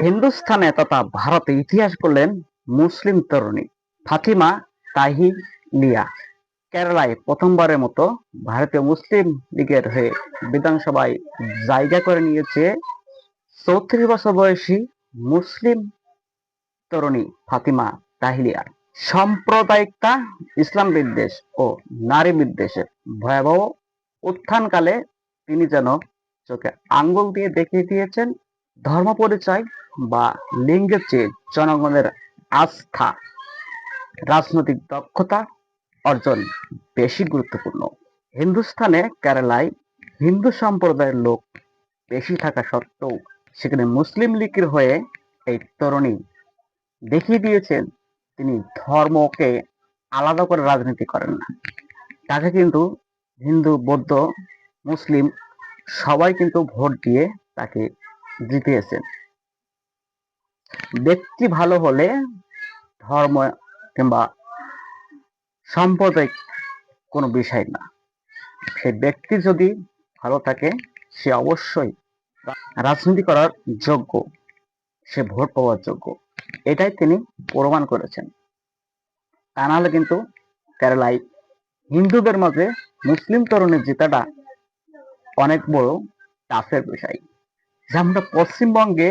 হিন্দুস্থানে তথা ভারতে ইতিহাস করলেন মুসলিম তরুণী ফাতিমা তাহিলিয়া। কেরালায় প্রথমবারের মতো ভারতীয় মুসলিম লীগের হয়ে বিধানসভায় জায়গা করে নিয়েছে 34 বছর বয়সী মুসলিম তরুণী ফাতিমা তাহিলিয়া। সাম্প্রদায়িকতা, ইসলাম বিদ্বেষ ও নারী বিদ্বেষের ভয়াবহ উত্থানকালে তিনি যেন চোখে আঙ্গুল দিয়ে দেখিয়ে দিয়েছেন, ধর্ম পরিচয় বা লিঙ্গের চেয়ে জনগণের আস্থা, রাজনৈতিক দক্ষতা অর্জন বেশি গুরুত্বপূর্ণ। হিন্দুস্থানে কেরালায় হিন্দু সম্প্রদায়ের লোক বেশি থাকা সত্ত্বেও সেখানে মুসলিম লীগের হয়ে এই তরুণী দেখিয়ে দিয়েছেন তিনি ধর্মকে আলাদা করে রাজনীতি করেন না। তাকে কিন্তু হিন্দু, বৌদ্ধ, মুসলিম সবাই কিন্তু ভোট দিয়ে তাকে জিতিয়েছেন। ব্যক্তি ভালো হলে ধর্ম কিংবা সাম্প্রদায়িক কোনো বিষয় না, সে ব্যক্তি যদি ভালো থাকে সে অবশ্যই রাজনীতি করার যোগ্য, সে ভোট পাওয়ার যোগ্য। এটাই তিনি প্রমাণ করেছেন। তা নাহলে কিন্তু কেরালায় হিন্দুদের মাঝে মুসলিম তরুণীর জেতাটা অনেক বড় চাপের বিষয়। যেমনটা পশ্চিমবঙ্গে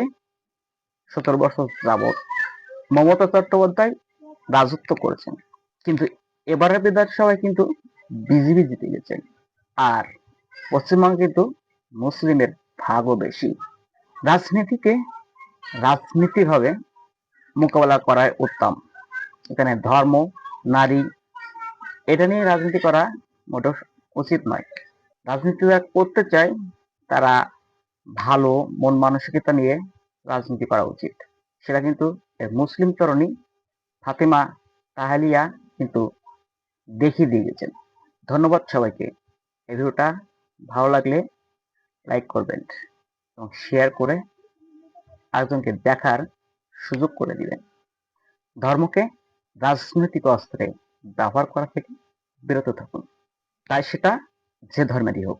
17 বছর যাবৎ মমতা চট্টোপাধ্যায় রাজত্ব করেছেন, কিন্তু এবারের বিধানসভায় কিন্তু বিজেপি জিতে গেছে। আর পশ্চিমবঙ্গে কিন্তু মুসলিমের ভাগও বেশি। রাজনীতিকে রাজনীতিভাবে মোকাবেলা করাই উত্তম। এখানে ধর্ম, নারী এটা নিয়ে রাজনীতি করা মোটেও উচিত নয়। রাজনীতি যারা করতে চায় তারা ভালো মন মানসিকতা নিয়ে রাজনীতি করা উচিত। সেটা কিন্তু মুসলিম তরুণী ফাতিমা তাহালিয়া কিন্তু দেখিয়ে দিয়ে গেছেন। ধন্যবাদ সবাইকে। এই ভিডিওটা ভালো লাগলে লাইক করবেন এবং শেয়ার করে আরেকজনকে দেখার সুযোগ করে দিবেন। ধর্মকে রাজনৈতিক অস্ত্রে ব্যবহার করা থেকে বিরত থাকুন, তাই সেটা যে ধর্মেরই হোক।